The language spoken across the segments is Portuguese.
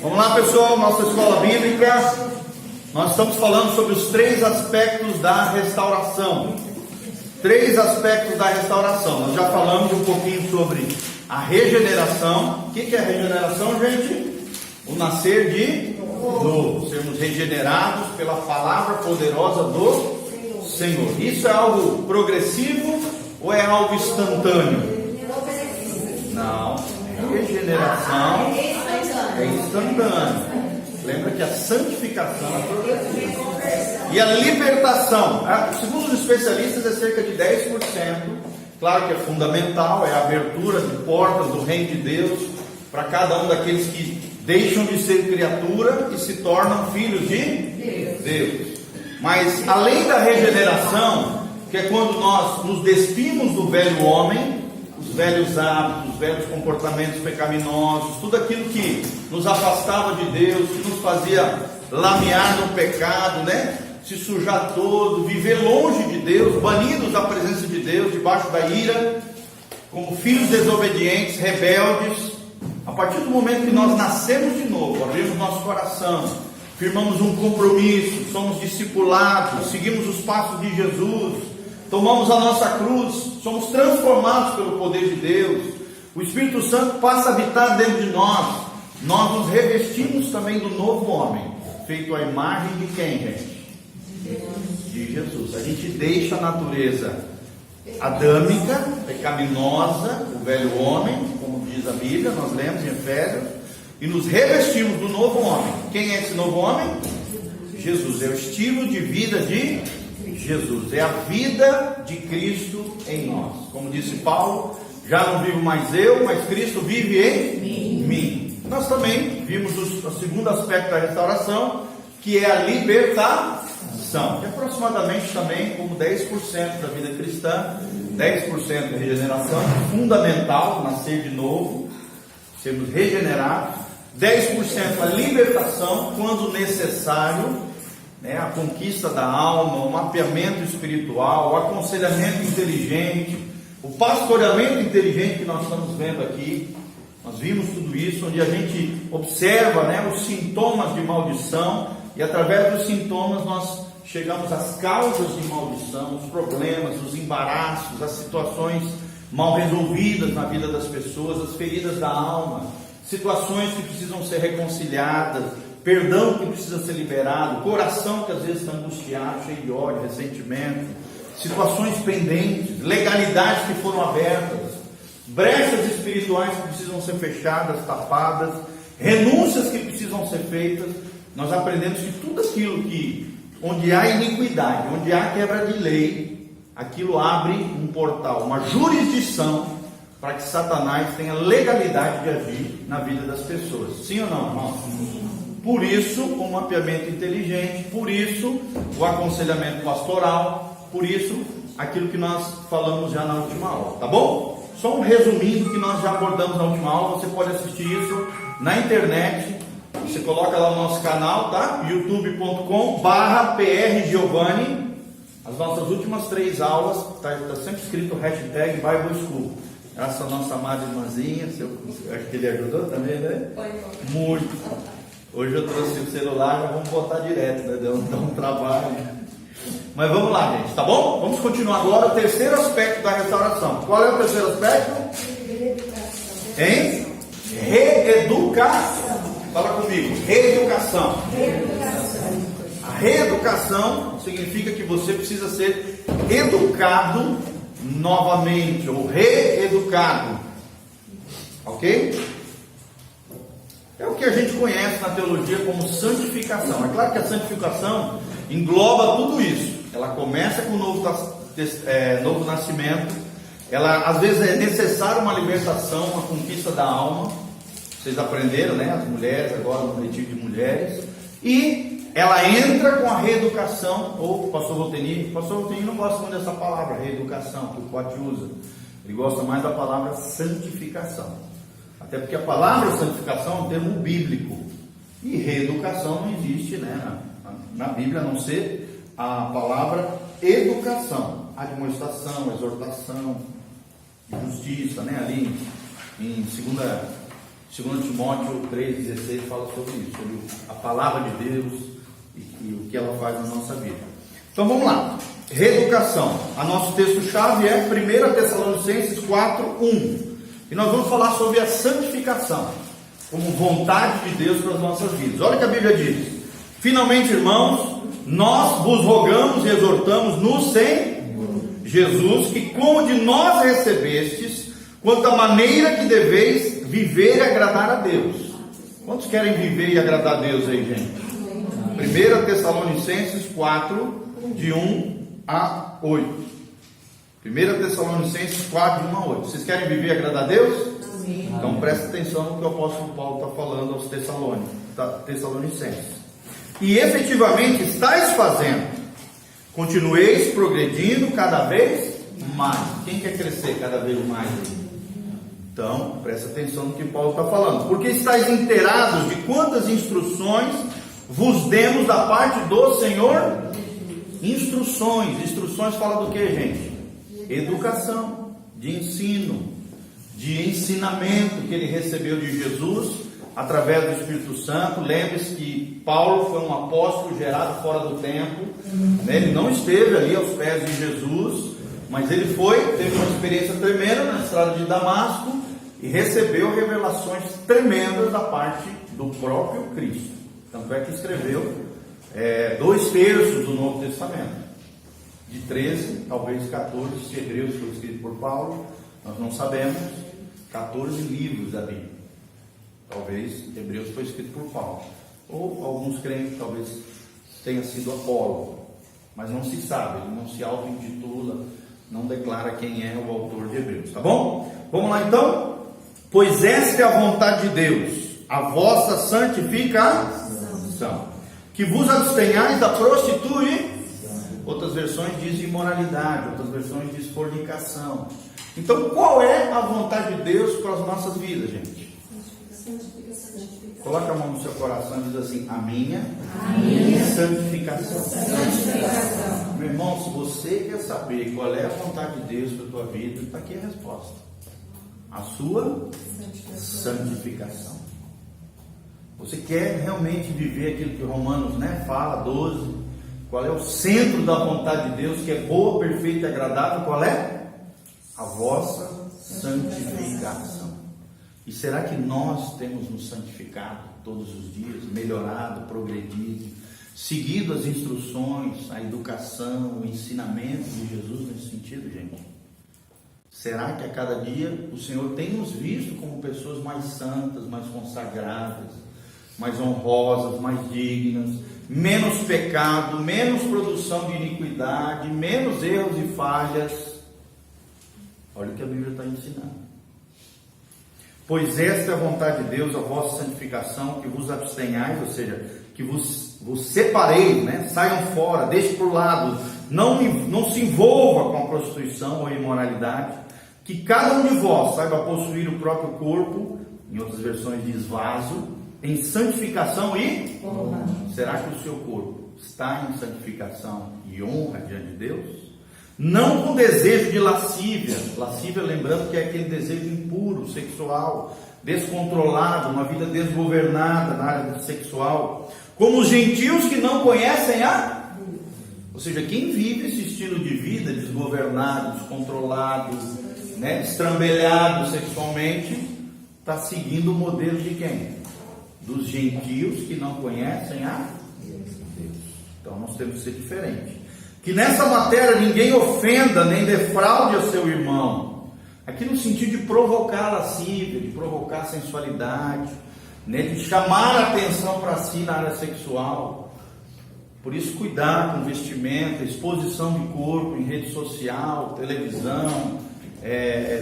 Vamos lá, pessoal, nossa escola bíblica. Nós estamos falando sobre os 3 aspectos da restauração. 3 aspectos da restauração. Nós já falamos um pouquinho sobre a regeneração. O que é a regeneração, gente? O nascer de novo. Sermos regenerados pela palavra poderosa do Senhor. Isso é algo progressivo ou é algo instantâneo? Não. Regeneração é instantânea. Lembra que a santificação é progressiva. E a libertação, segundo os especialistas, é cerca de 10%. Claro que é fundamental, é a abertura de portas do reino de Deus para cada um daqueles que deixam de ser criatura e se tornam filhos de Deus. Mas além da regeneração, que é quando nós nos despimos do velho homem, os velhos hábitos, os velhos comportamentos pecaminosos, tudo aquilo que nos afastava de Deus, que nos fazia lamear no pecado, né? Se sujar todo, viver longe de Deus, banidos da presença de Deus, debaixo da ira, como filhos desobedientes, rebeldes. A partir do momento que nós nascemos de novo, abrimos nosso coração, firmamos um compromisso, somos discipulados, seguimos os passos de Jesus, tomamos a nossa cruz, somos transformados pelo poder de Deus, o Espírito Santo passa a habitar dentro de nós, nós nos revestimos também do novo homem, feito à imagem de quem, gente? De Jesus. A gente deixa a natureza adâmica, pecaminosa, o velho homem, como diz a Bíblia, nós lemos em Efésios, e nos revestimos do novo homem. Quem é esse novo homem? Jesus. É o estilo de vida de Jesus, é a vida de Cristo em nós. Como disse Paulo, já não vivo mais eu, mas Cristo vive em mim. Nós também vimos o segundo aspecto da restauração, que é a libertação, que aproximadamente também como 10% da vida cristã, 10% da regeneração, fundamental, nascer de novo, sermos regenerados, 10% a libertação, quando necessário, a conquista da alma, o mapeamento espiritual, o aconselhamento inteligente, o pastoreamento inteligente que nós estamos vendo aqui. Nós vimos tudo isso, onde a gente observa os sintomas de maldição, e através dos sintomas nós chegamos às causas de maldição, os problemas, os embaraços, as situações mal resolvidas na vida das pessoas, as feridas da alma, situações que precisam ser reconciliadas, perdão que precisa ser liberado, coração que às vezes está angustiado, cheio de ódio, ressentimento, situações pendentes, legalidades que foram abertas, brechas espirituais que precisam ser fechadas, tapadas, renúncias que precisam ser feitas. Nós aprendemos que tudo aquilo que, onde há iniquidade, onde há quebra de lei, aquilo abre um portal, uma jurisdição para que Satanás tenha legalidade de agir na vida das pessoas. Sim ou não, irmão? Por isso, o mapeamento inteligente, por isso, o aconselhamento pastoral, por isso, aquilo que nós falamos já na última aula, tá bom? Só um resuminho que nós já abordamos na última aula, você pode assistir isso na internet, você coloca lá no nosso canal, tá? youtube.com/prgiovanni, as nossas últimas 3 aulas, tá sempre escrito hashtag Bible School. Essa nossa amada irmãzinha, acho que ele ajudou também, né? Muito. Hoje eu trouxe o celular, já vamos botar direto, né? Deu um trabalho. Mas vamos lá, gente, tá bom? Vamos continuar agora o terceiro aspecto da restauração. Qual é o terceiro aspecto? Hein? Reeducação. Fala comigo. Reeducação. A reeducação significa que você precisa ser educado novamente, ou reeducado. Ok? É o que a gente conhece na teologia como santificação. É claro que a santificação engloba tudo isso. Ela começa com o novo nascimento. Ela, às vezes, é necessária uma libertação, uma conquista da alma. Vocês aprenderam, né? As mulheres, agora no retiro de mulheres. E ela entra com a reeducação, ou o pastor Volteni não gosta muito dessa palavra, reeducação, que o Cote usa. Ele gosta mais da palavra santificação. Até porque a palavra santificação é um termo bíblico. E reeducação não existe, na Bíblia, a não ser a palavra educação, admoestação, exortação, justiça, ali em 2 Timóteo 3,16 fala sobre isso, sobre a palavra de Deus e o que ela faz na nossa vida. Então vamos lá. Reeducação. O nosso texto-chave é 1 Tessalonicenses 4:1. E nós vamos falar sobre a santificação, como vontade de Deus para as nossas vidas. Olha o que a Bíblia diz. Finalmente, irmãos, nós vos rogamos e exortamos no Senhor Jesus, que como de nós recebestes, quanto à maneira que deveis viver e agradar a Deus. Quantos querem viver e agradar a Deus aí, gente? 1 Tessalonicenses 4, de 1 a 8. 1 Tessalonicenses 4, de 1 a 8. Vocês querem viver e agradar a Deus? Amém. Então presta atenção no que o apóstolo Paulo está falando aos Tessalonicenses. E efetivamente estáis fazendo. Continueis progredindo cada vez mais. Quem quer crescer cada vez mais? Então, presta atenção no que Paulo está falando. Porque estáis inteirados de quantas instruções vos demos da parte do Senhor? Instruções. Instruções fala do que, gente? Educação, de ensino, de ensinamento que ele recebeu de Jesus através do Espírito Santo. Lembre-se que Paulo foi um apóstolo gerado fora do tempo, né? Ele não esteve ali aos pés de Jesus, mas ele teve uma experiência tremenda na estrada de Damasco e recebeu revelações tremendas da parte do próprio Cristo. Tanto é que escreveu 2/3 do Novo Testamento, de 13, talvez 14, se Hebreus foi escrito por Paulo, nós não sabemos, 14 livros da Bíblia. Talvez Hebreus foi escrito por Paulo, ou alguns creem que talvez tenha sido Apolo, mas não se sabe, ele não se auto-intitula, não declara quem é o autor de Hebreus, tá bom? Vamos lá então. Pois esta é a vontade de Deus, a vossa santificação, que vos abstenhais da prostituição. Outras versões dizem imoralidade, outras versões dizem fornicação. Então qual é a vontade de Deus para as nossas vidas, gente? Coloca a mão no seu coração e diz assim: a minha santificação. Meu irmão, se você quer saber qual é a vontade de Deus para a tua vida, está aqui a resposta: a sua santificação. Você quer realmente viver aquilo que Romanos fala, 12, qual é o centro da vontade de Deus, que é boa, perfeita e agradável? Qual é? A vossa santificação. E será que nós temos nos santificado todos os dias, melhorado, progredido, seguido as instruções, a educação, o ensinamento de Jesus nesse sentido, gente? Será que a cada dia o Senhor tem nos visto como pessoas mais santas, mais consagradas, mais honrosas, mais dignas, menos pecado, menos produção de iniquidade, menos erros e falhas? Olha o que a Bíblia está ensinando. Pois esta é a vontade de Deus, a vossa santificação, que vos abstenhais, ou seja, que vos separeis, saiam fora, deixe por lado, não se envolva com a prostituição ou a imoralidade, que cada um de vós saiba possuir o próprio corpo, em outras versões diz vaso, em santificação e honra. Será que o seu corpo está em santificação e honra diante de Deus? Não com desejo de lascívia, lembrando que é aquele desejo impuro, sexual, descontrolado, uma vida desgovernada na área sexual, como os gentios que não conhecem ou seja, quem vive esse estilo de vida desgovernado, descontrolado, estrambelhado sexualmente, está seguindo o modelo de quem? Dos gentios que não conhecem a Deus. Então nós temos que ser diferentes. Que nessa matéria ninguém ofenda nem defraude a seu irmão, aqui no sentido de provocar a lascívia, de provocar a sensualidade, de chamar a atenção para si na área sexual. Por isso, cuidar com vestimenta, exposição de corpo em rede social, televisão,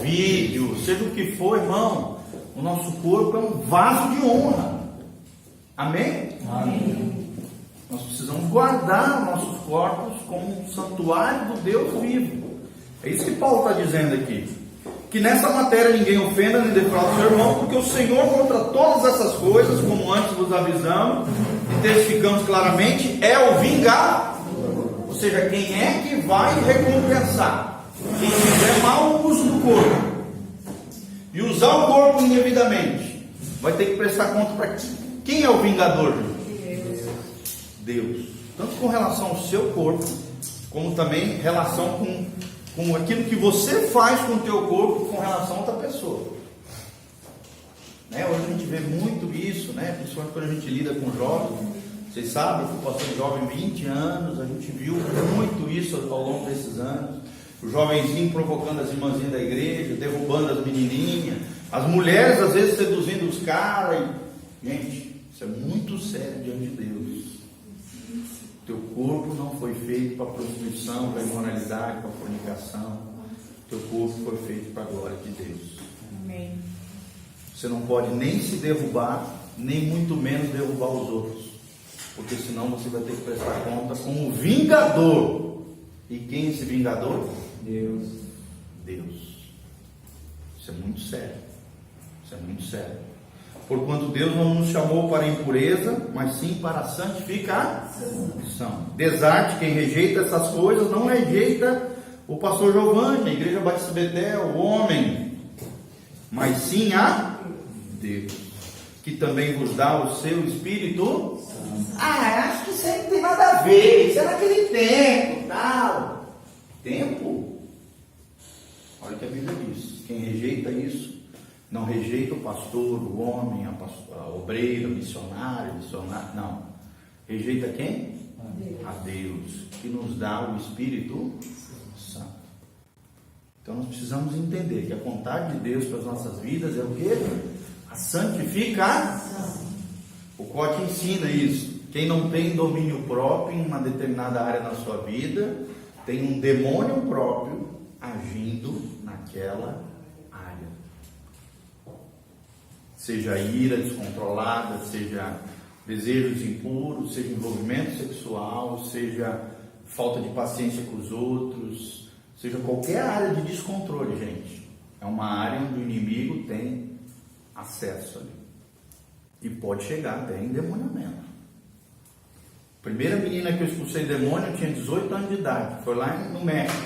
vídeo, seja o que for, irmão. O nosso corpo é um vaso de honra. Amém? Amém. Nós precisamos guardar nossos corpos como um santuário do Deus vivo. É isso que Paulo está dizendo aqui. Que nessa matéria ninguém ofenda nem defraude seu irmão, porque o Senhor contra todas essas coisas, como antes vos avisamos e testificamos claramente, é o vingar. Ou seja, quem é que vai recompensar? Quem fizer mau uso do corpo e usar o corpo indevidamente, vai ter que prestar conta para quem é o vingador? Deus. Tanto com relação ao seu corpo, como também em relação com aquilo que você faz com o teu corpo com relação a outra pessoa. Né? Hoje a gente vê muito isso, né? Principalmente quando a gente lida com jovens. Vocês sabem, eu fui pastor jovem 20 anos, a gente viu muito isso ao longo desses anos. O jovenzinho provocando as irmãzinhas da igreja, derrubando as menininhas, as mulheres às vezes seduzindo os caras. Gente, isso é muito sério diante de Deus. Teu corpo não foi feito para prostituição, para imoralidade, para fornicação. Teu corpo foi feito para a glória de Deus. Amém. Você não pode nem se derrubar, nem muito menos derrubar os outros, porque senão você vai ter que prestar conta com o vingador. E quem é esse vingador? Deus. Isso é muito sério. Isso é muito sério. Porquanto Deus não nos chamou para a impureza, mas sim para a santificação. Desarte quem rejeita essas coisas, não rejeita o pastor Giovanni, a igreja Batista Betel, o homem, mas sim a Deus, que também vos dá o seu Espírito. Acho que isso aí não tem nada a ver, isso é naquele tempo, tal. Tempo? Olha o que a Bíblia diz. Quem rejeita isso, não rejeita o pastor, o homem, a obreira, o missionário, não. Rejeita quem? A Deus, que nos dá o Espírito Santo. Então nós precisamos entender que a vontade de Deus para as nossas vidas é o quê? A santificação. O Cote ensina isso. Quem não tem domínio próprio em uma determinada área na sua vida, tem um demônio próprio agindo naquela área. Seja ira descontrolada, seja desejos impuros, seja envolvimento sexual, seja falta de paciência com os outros, seja qualquer área de descontrole, gente. É uma área onde o inimigo tem acesso ali. E pode chegar até em endemoniamento. Primeira menina que eu expulsei demônio tinha 18 anos de idade. Foi lá no México.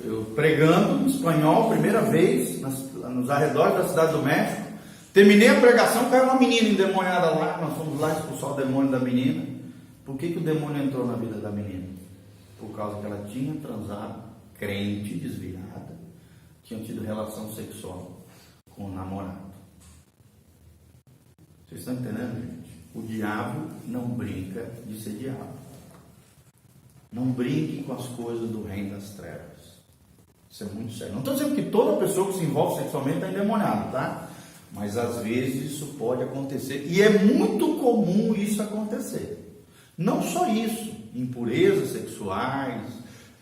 Eu pregando em espanhol, primeira vez, nos arredores da cidade do México. Terminei a pregação, caiu uma menina endemoniada lá. Nós fomos lá expulsar o demônio da menina. Por que o demônio entrou na vida da menina? Por causa que ela tinha transado, crente, desviada, tinha tido relação sexual com o namorado. Vocês estão entendendo, gente? O diabo não brinca de ser diabo. Não brinque com as coisas do reino das trevas. Isso é muito sério. Não estou dizendo que toda pessoa que se envolve sexualmente está endemoniada, tá? Mas às vezes isso pode acontecer. E é muito comum isso acontecer. Não só isso. Impurezas sexuais.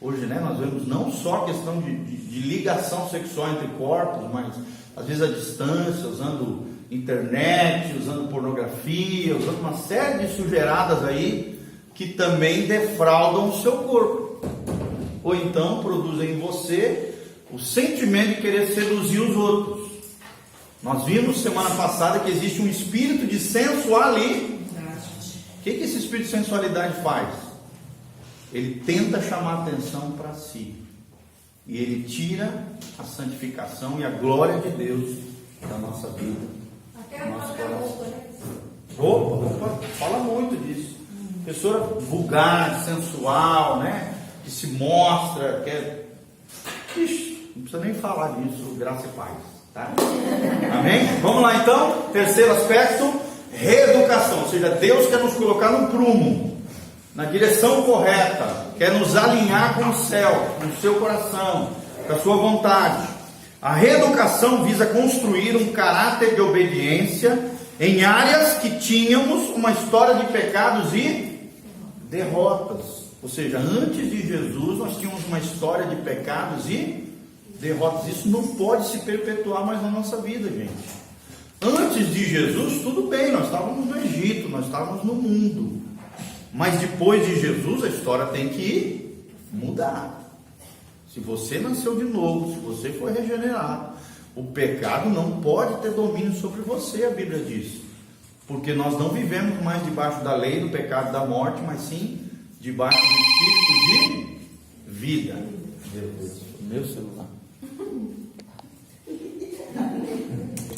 Hoje, né, nós vemos não só a questão de ligação sexual entre corpos, mas às vezes a distância, usando internet, usando pornografia, usando uma série de sujeiradas aí que também defraudam o seu corpo. Ou então produzem em você o sentimento de querer seduzir os outros. Nós vimos semana passada que existe um espírito de sensualidade. O que esse espírito de sensualidade faz? Ele tenta chamar a atenção para si. E ele tira a santificação e a glória de Deus da nossa vida. Até a própria roupa, né? Roupa, fala muito disso. Pessoa vulgar, sensual, né? Que se mostra, que é... Ixi, não precisa nem falar disso, graça e paz, tá? Amém? Vamos lá então, terceiro aspecto, reeducação. Ou seja, Deus quer nos colocar no prumo, na direção correta, quer nos alinhar com o céu, com o seu coração, com a sua vontade. A reeducação visa construir um caráter de obediência em áreas que tínhamos uma história de pecados e derrotas. Ou seja, antes de Jesus nós tínhamos uma história de pecados e derrotas. Isso não pode se perpetuar mais na nossa vida, gente. Antes de Jesus, tudo bem, nós estávamos no Egito, nós estávamos no mundo. Mas depois de Jesus, a história tem que mudar. Se você nasceu de novo, se você foi regenerado, o pecado não pode ter domínio sobre você, a Bíblia diz. Porque nós não vivemos mais debaixo da lei do pecado e da morte, mas sim debaixo do espírito de vida. Meu Deus, meu celular.